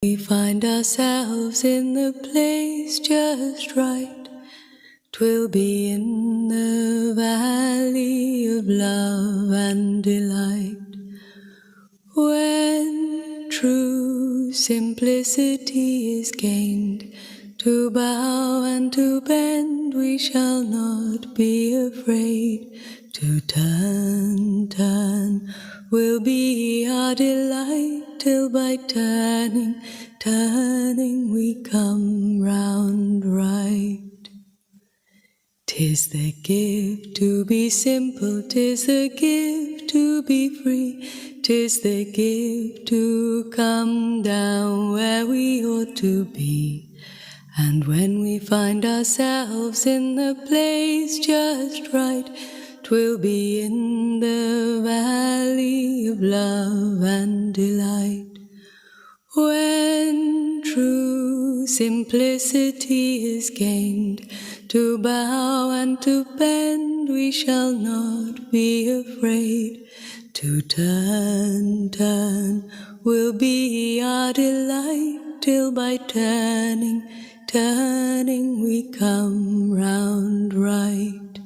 We find ourselves in the place just right. 'Twill be in the valley of love and delight, when true simplicity is gained. To bow and to bend we shall not be afraid. To turn will be our delight, till by turning we come round right. 'Tis the gift to be simple, 'tis the gift to be free, 'tis the gift to come down where we ought to be. And when we find ourselves in the place just right, 'twill be in the valley of love and delight, when true simplicity is gained. To bow and to bend we shall not be afraid. To turn will be our delight, till by turning we come round right.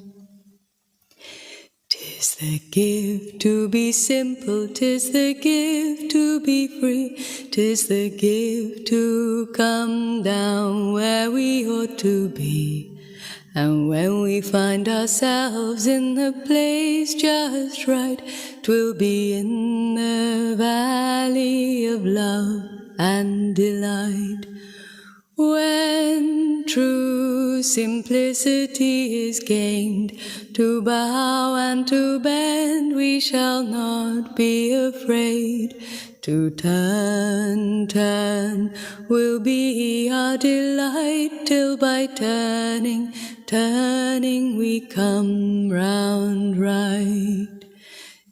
'Tis the gift to be simple, 'tis the gift to be free, 'tis the gift to come down where we ought to be. And when we find ourselves in the place just right, 'twill be in the valley of love and delight, when true simplicity is gained. To bow and to bend we shall not be afraid. To turn will be our delight, till by turning we come round right.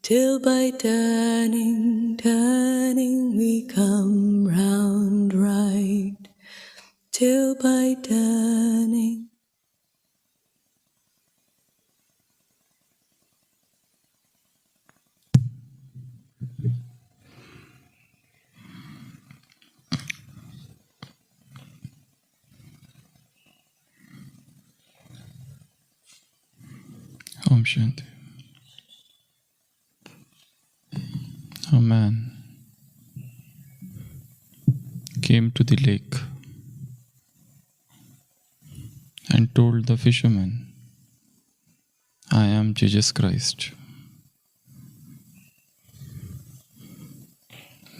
Till by turning we come round right. Till by turning. Om Shanti. A man came to the lake and told the fisherman, I am Jesus Christ.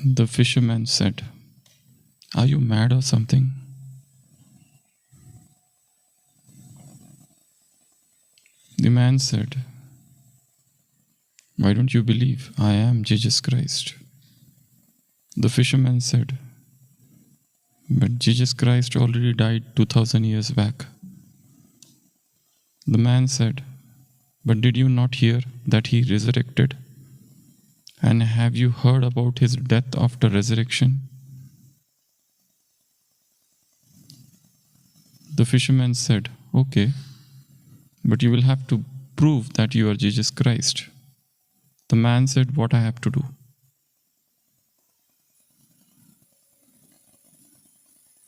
The fisherman said, are you mad or something? The man said, why don't you believe I am Jesus Christ? The fisherman said, but Jesus Christ already died 2000 years back. The man said, but did you not hear that he resurrected? And have you heard about his death after resurrection? The fisherman said, okay, but you will have to prove that you are Jesus Christ. The man said, what I have to do?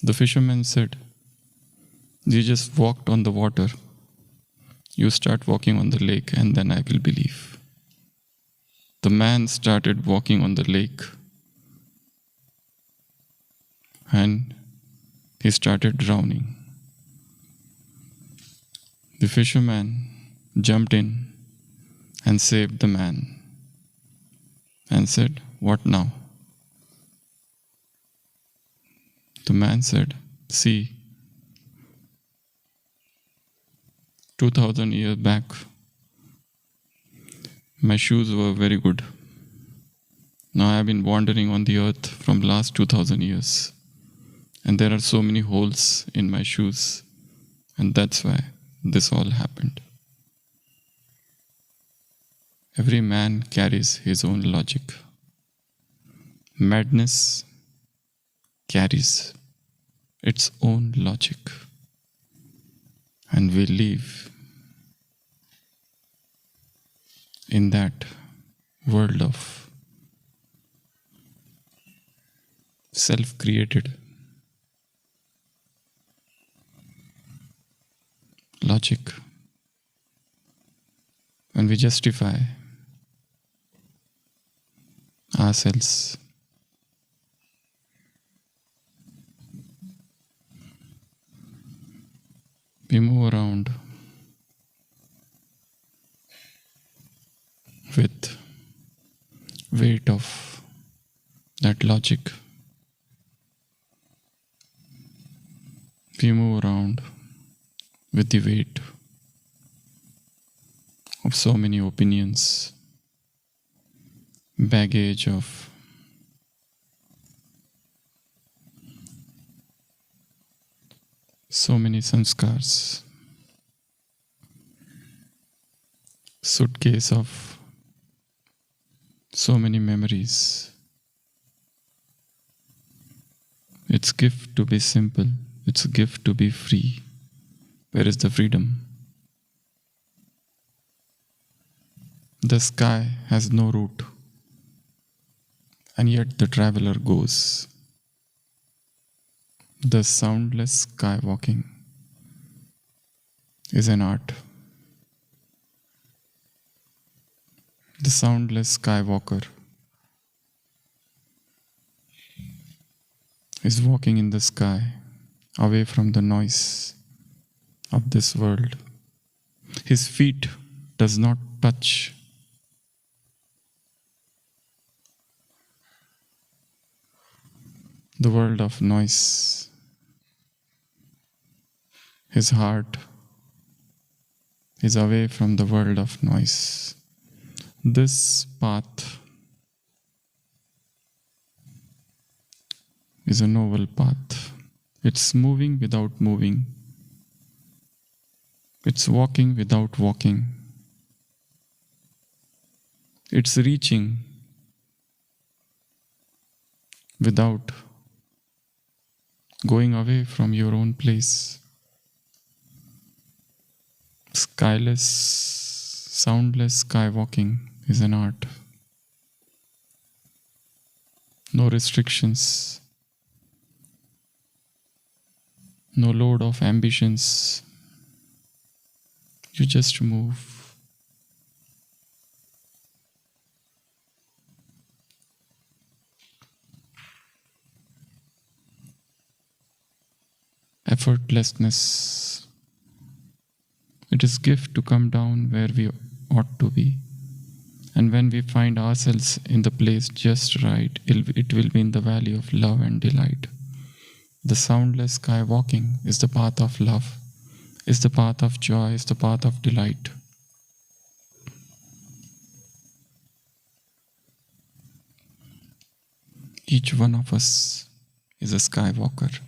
The fisherman said, Jesus walked on the water. You start walking on the lake and then I will believe. The man started walking on the lake and he started drowning. The fisherman jumped in and saved the man and said, what now? The man said, see, 2000 years back, my shoes were very good. Now I have been wandering on the earth from last 2000 years. And there are so many holes in my shoes. And that's why this all happened. Every man carries his own logic. Madness carries its own logic. And we live in that world of self-created logic, when we justify ourselves, we move around with weight of that logic. We move around with the weight of so many opinions, baggage of so many sanskars, suitcase of so many memories. It's a gift to be simple. It's a gift to be free. Where is the freedom? The sky has no route, and yet the traveler goes. The soundless skywalking is an art. The soundless skywalker is walking in the sky, away from the noise of this world. His feet does not touch the world of noise. His heart is away from the world of noise. This path is a noble path. It's moving without moving. It's walking without walking. It's reaching without going away from your own place. Skyless, soundless skywalking is an art. No restrictions, no load of ambitions. You just move. Effortlessness. It is gift to come down where we ought to be. And when we find ourselves in the place just right, it will be in the valley of love and delight. The soundless sky walking is the path of love, is the path of joy, is the path of delight. Each one of us is a skywalker.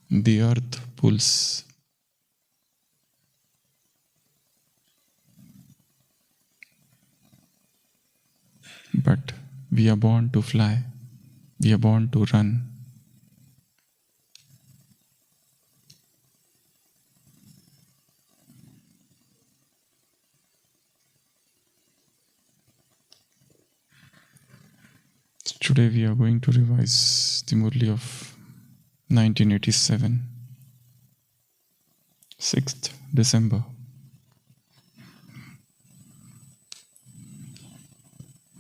The earth pulls. But we are born to fly. We are born to run. Today we are going to revise the Murli of 1987, 6th December.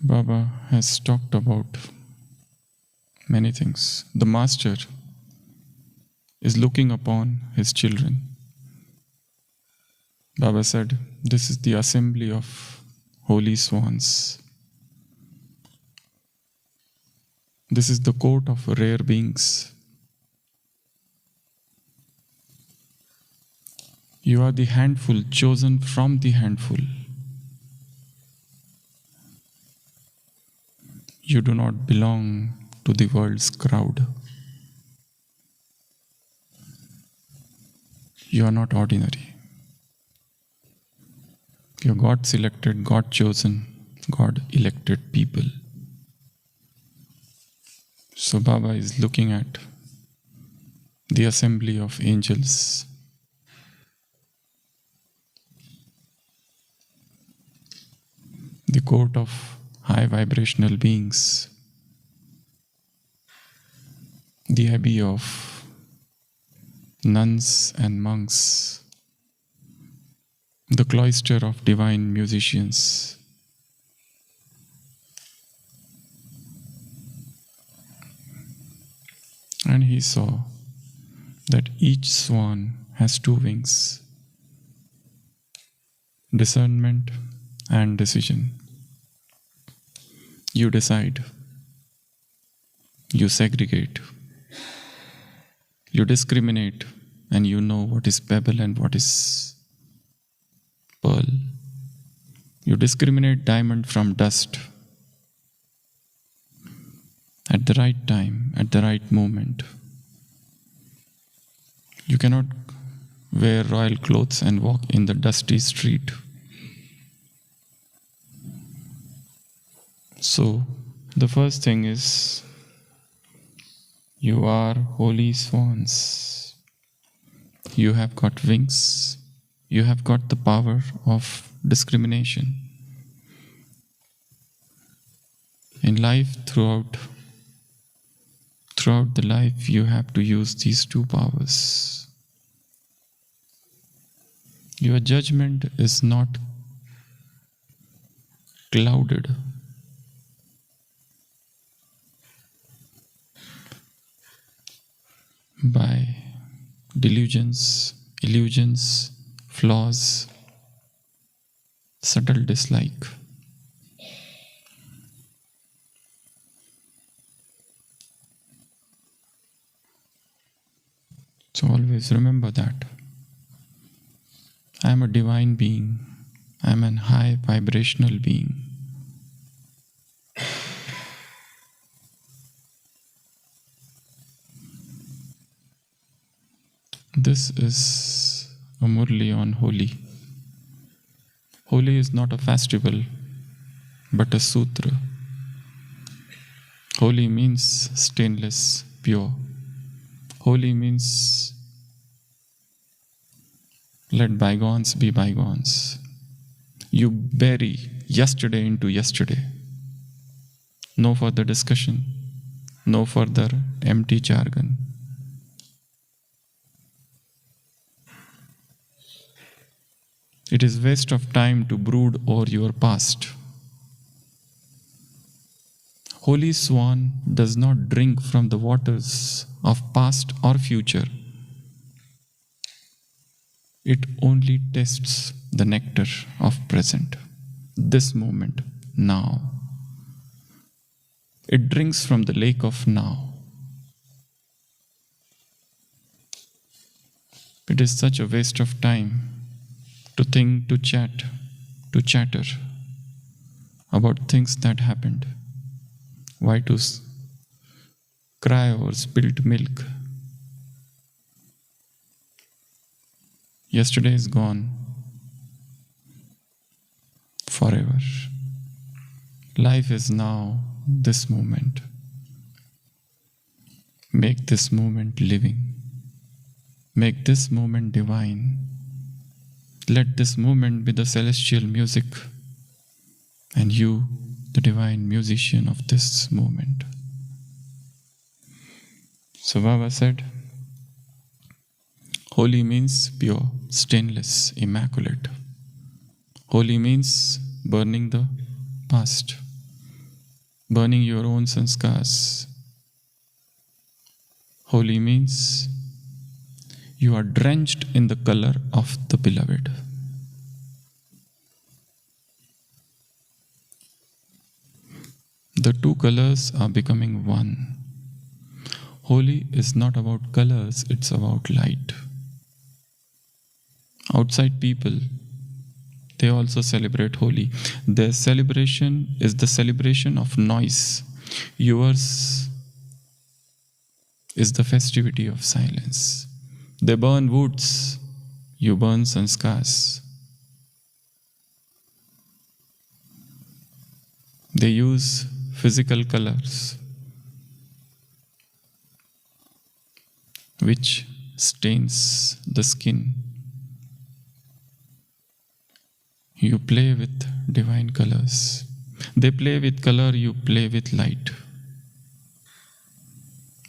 Baba has talked about many things. The Master is looking upon his children. Baba said, this is the assembly of holy swans. This is the court of rare beings. You are the handful chosen from the handful. You do not belong to the world's crowd. You are not ordinary. You are God selected, God chosen, God elected people. So Baba is looking at the assembly of angels. The court of high vibrational beings, the abbey of nuns and monks, the cloister of divine musicians. And he saw that each swan has two wings, discernment and decision. You decide, you segregate, you discriminate, and you know what is pebble and what is pearl. You discriminate diamond from dust at the right time, at the right moment. You cannot wear royal clothes and walk in the dusty street. So, the first thing is, you are holy swans. You have got wings. You have got the power of discrimination. In life, throughout the life, you have to use these two powers. Your judgment is not clouded by delusions, illusions, flaws, subtle dislike. So always remember that. I am a divine being. I am an high vibrational being. This is a Murli on Holi. Holi is not a festival, but a sutra. Holi means stainless, pure. Holy means let bygones be bygones. You bury yesterday into yesterday. No further discussion, no further empty jargon. It is waste of time to brood over your past. Holy Swan does not drink from the waters of past or future. It only tastes the nectar of present, this moment, now. It drinks from the lake of now. It is such a waste of time to think, to chat, to chatter about things that happened. Why to cry over spilled milk? Yesterday is gone forever. Life is now, this moment. Make this moment living. Make this moment divine. Let this moment be the celestial music, and you, the divine musician of this moment. So Baba said, holy means pure, stainless, immaculate. Holy means burning the past, burning your own sanskars. Holy means you are drenched in the color of the beloved. The two colors are becoming one. Holi is not about colors, it's about light. Outside people, they also celebrate Holi. Their celebration is the celebration of noise. Yours is the festivity of silence. They burn woods, you burn sanskars. They use physical colors which stains the skin. You play with divine colors. They play with color, you play with light.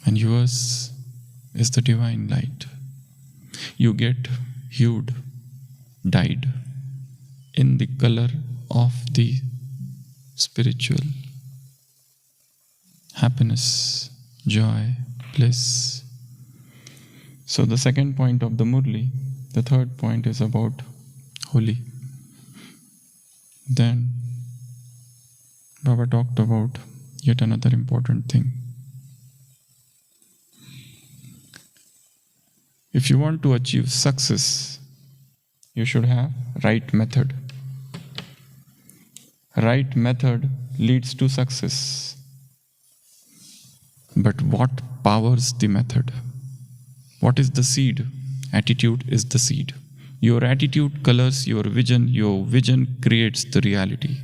And yours is the divine light. You get hued, dyed in the color of the spiritual happiness, joy, bliss. So the second point of the Murli, the third point is about Holi. Then Baba talked about yet another important thing. If you want to achieve success, you should have right method. Right method leads to success. But what powers the method? What is the seed? Attitude is the seed. Your attitude colors your vision creates the reality.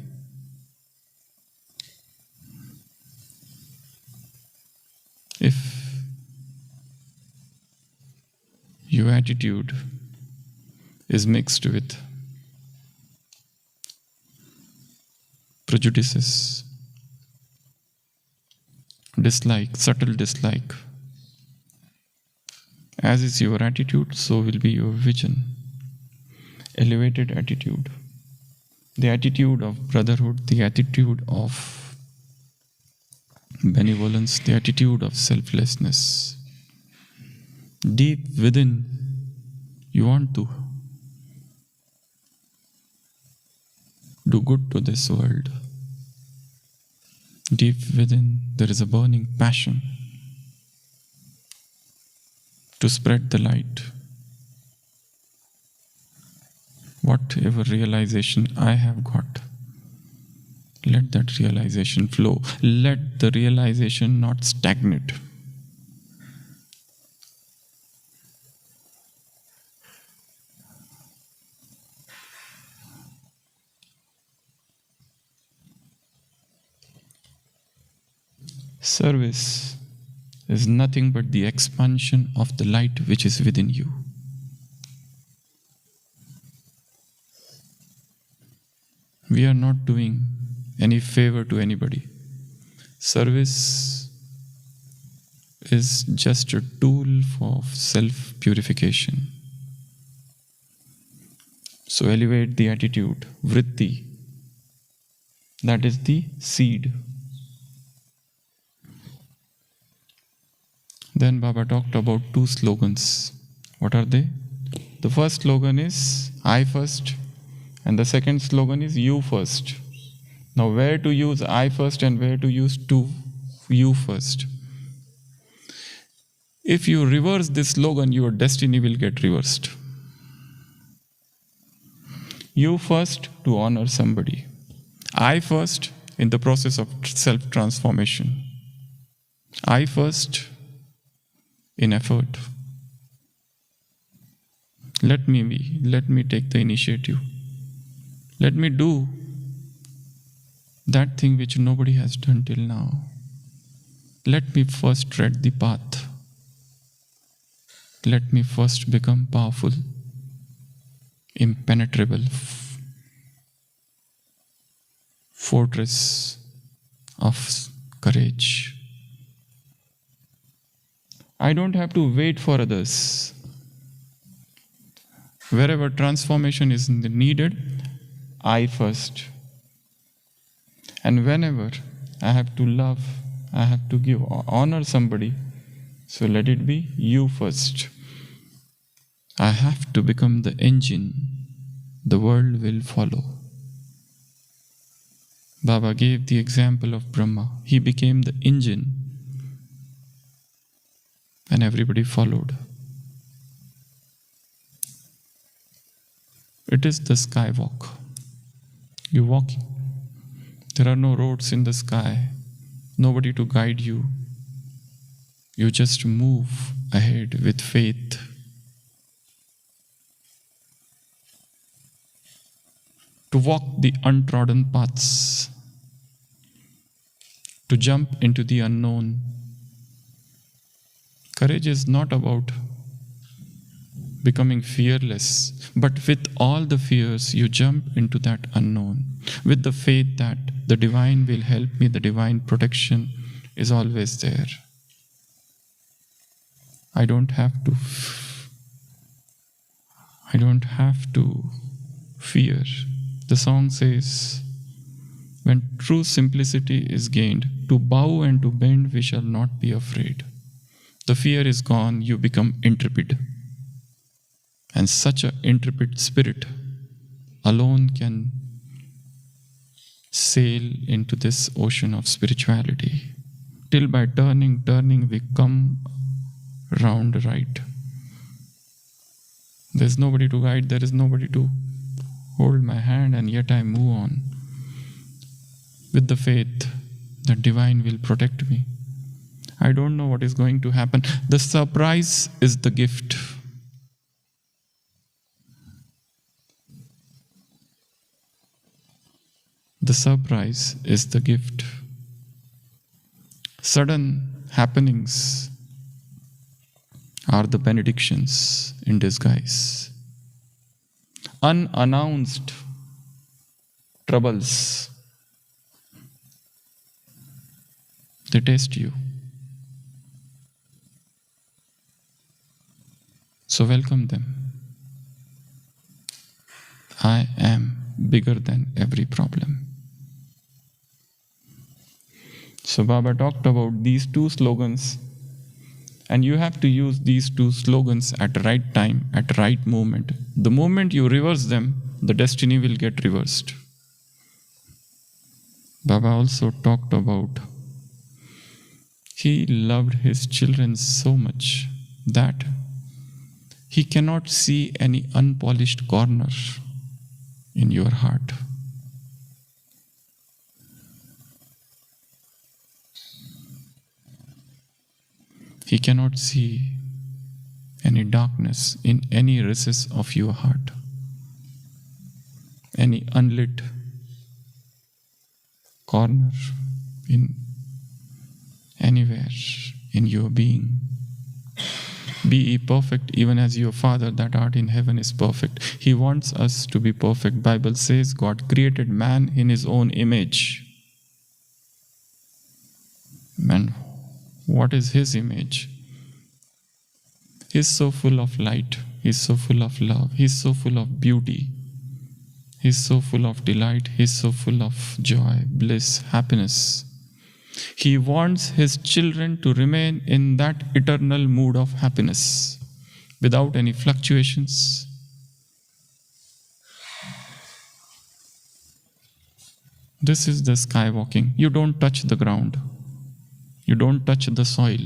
If your attitude is mixed with prejudices, dislike, subtle dislike, as is your attitude, so will be your vision. Elevated attitude, the attitude of brotherhood, the attitude of benevolence, the attitude of selflessness. Deep within, you want to do good to this world. Deep within, there is a burning passion to spread the light. Whatever realization I have got, let that realization flow. Let the realization not stagnate. Service is nothing but the expansion of the light which is within you. We are not doing any favor to anybody. Service is just a tool for self-purification. So elevate the attitude, vritti. That is the seed. Then Baba talked about two slogans. What are they? The first slogan is I first, and the second slogan is you first. Now, where to use I first and where to use you first? If you reverse this slogan, your destiny will get reversed. You first to honor somebody. I first in the process of self-transformation. I first in effort. Let me take the initiative. Let me do that thing which nobody has done till now. Let me first tread the path. Let me first become powerful, impenetrable fortress of courage. I don't have to wait for others. Wherever transformation is needed, I first. And whenever I have to love, I have to give honor somebody, so let it be you first. I have to become the engine. The world will follow. Baba gave the example of Brahma. He became the engine and everybody followed. It is the skywalk. You're walking. There are no roads in the sky, nobody to guide you. You just move ahead with faith. To walk the untrodden paths, to jump into the unknown. Courage is not about becoming fearless. But with all the fears, you jump into that unknown, with the faith that the divine will help me, the divine protection is always there. I don't have to fear. The song says, when true simplicity is gained, to bow and to bend we shall not be afraid. The fear is gone, you become intrepid. And such an intrepid spirit alone can sail into this ocean of spirituality. Till by turning, we come round right. There's nobody to guide, there is nobody to hold my hand, and yet I move on with the faith that divine will protect me. I don't know what is going to happen. The surprise is the gift. The surprise is the gift. Sudden happenings are the benedictions in disguise. Unannounced troubles, they test you. So welcome them. I am bigger than every problem. So Baba talked about these two slogans, and you have to use these two slogans at the right time, at the right moment. The moment you reverse them, the destiny will get reversed. Baba also talked about he loved his children so much that he cannot see any unpolished corner in your heart. He cannot see any darkness in any recess of your heart, any unlit corner in anywhere in your being. Be ye perfect even as your Father that art in heaven is perfect. He wants us to be perfect. Bible says God created man in his own image. Man, what is his image? He's so full of light. He's so full of love. He's so full of beauty. He's so full of delight. He's so full of joy, bliss, happiness. He wants his children to remain in that eternal mood of happiness without any fluctuations. This is the skywalking. You don't touch the ground. You don't touch the soil,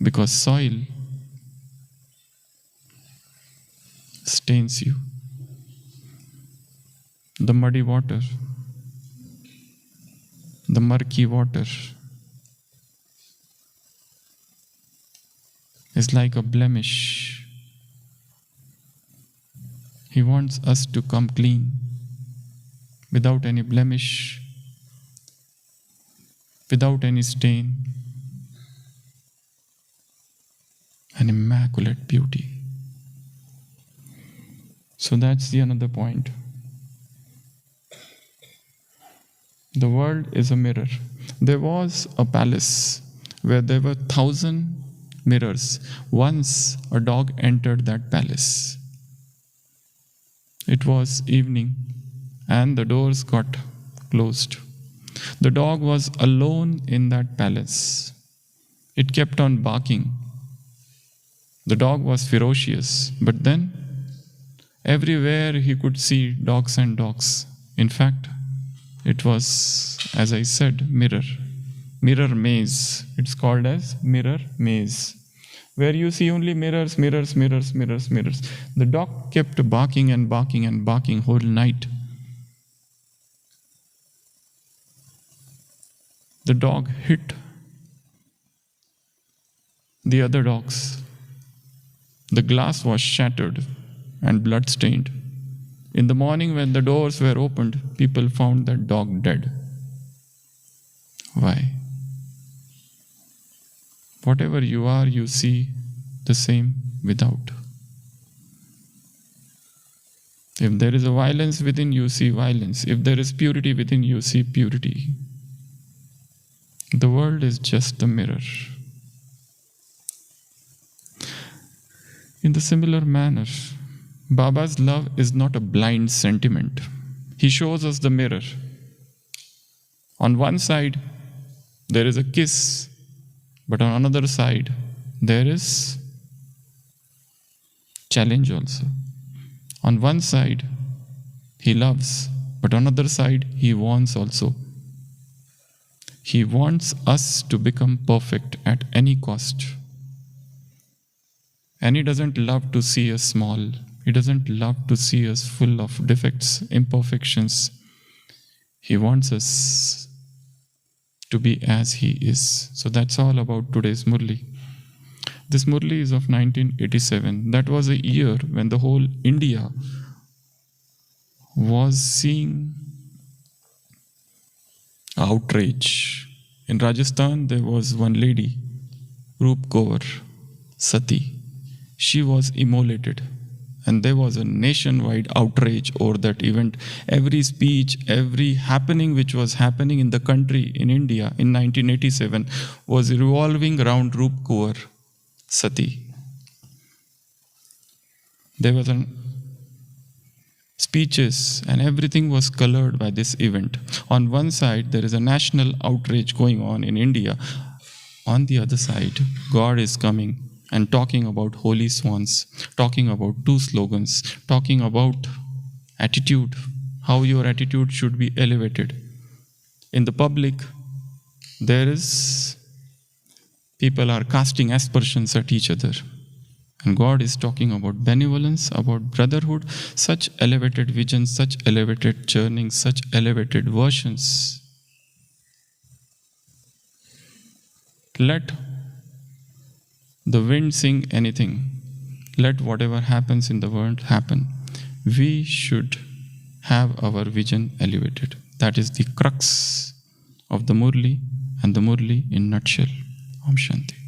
because soil stains you. The muddy water, the murky water is like a blemish. He wants us to come clean, without any blemish, without any stain, an immaculate beauty. So that's the another point. The world is a mirror. There was a palace where there were 1,000 mirrors. Once a dog entered that palace. It was evening and the doors got closed. The dog was alone in that palace. It kept on barking. The dog was ferocious, but then everywhere he could see dogs and dogs. In fact, it was, as I said, mirror maze. It's called as mirror maze, where you see only mirrors. The dog kept barking and barking and barking whole night. The dog hit the other dogs. The glass was shattered and blood-stained. In the morning, when the doors were opened, people found that dog dead. Why? Whatever you are, you see the same without. If there is a violence within you, see violence. If there is purity within you, see purity. The world is just a mirror. In the similar manner, Baba's love is not a blind sentiment. He shows us the mirror. On one side, there is a kiss, but on another side, there is challenge also. On one side, he loves, but on the other side, he wants also. He wants us to become perfect at any cost. And he doesn't love to see us small. He doesn't love to see us full of defects, imperfections. He wants us to be as he is. So that's all about today's Murli. This Murli is of 1987. That was a year when the whole India was seeing outrage. In Rajasthan, there was one lady, Roop Kaur, Sati. She was immolated. And there was a nationwide outrage over that event. Every speech, every happening which was happening in the country, in India, in 1987, was revolving around Roop Kaur, Sati. There was speeches and everything was colored by this event. On one side, there is a national outrage going on in India. On the other side, God is coming and talking about holy swans, talking about two slogans, talking about attitude, how your attitude should be elevated. In the public, people are casting aspersions at each other. And God is talking about benevolence, about brotherhood, such elevated visions, such elevated churnings, such elevated versions. Let the wind sing anything. Let whatever happens in the world happen. We should have our vision elevated. That is the crux of the Murli and the Murli in nutshell. Om Shanti.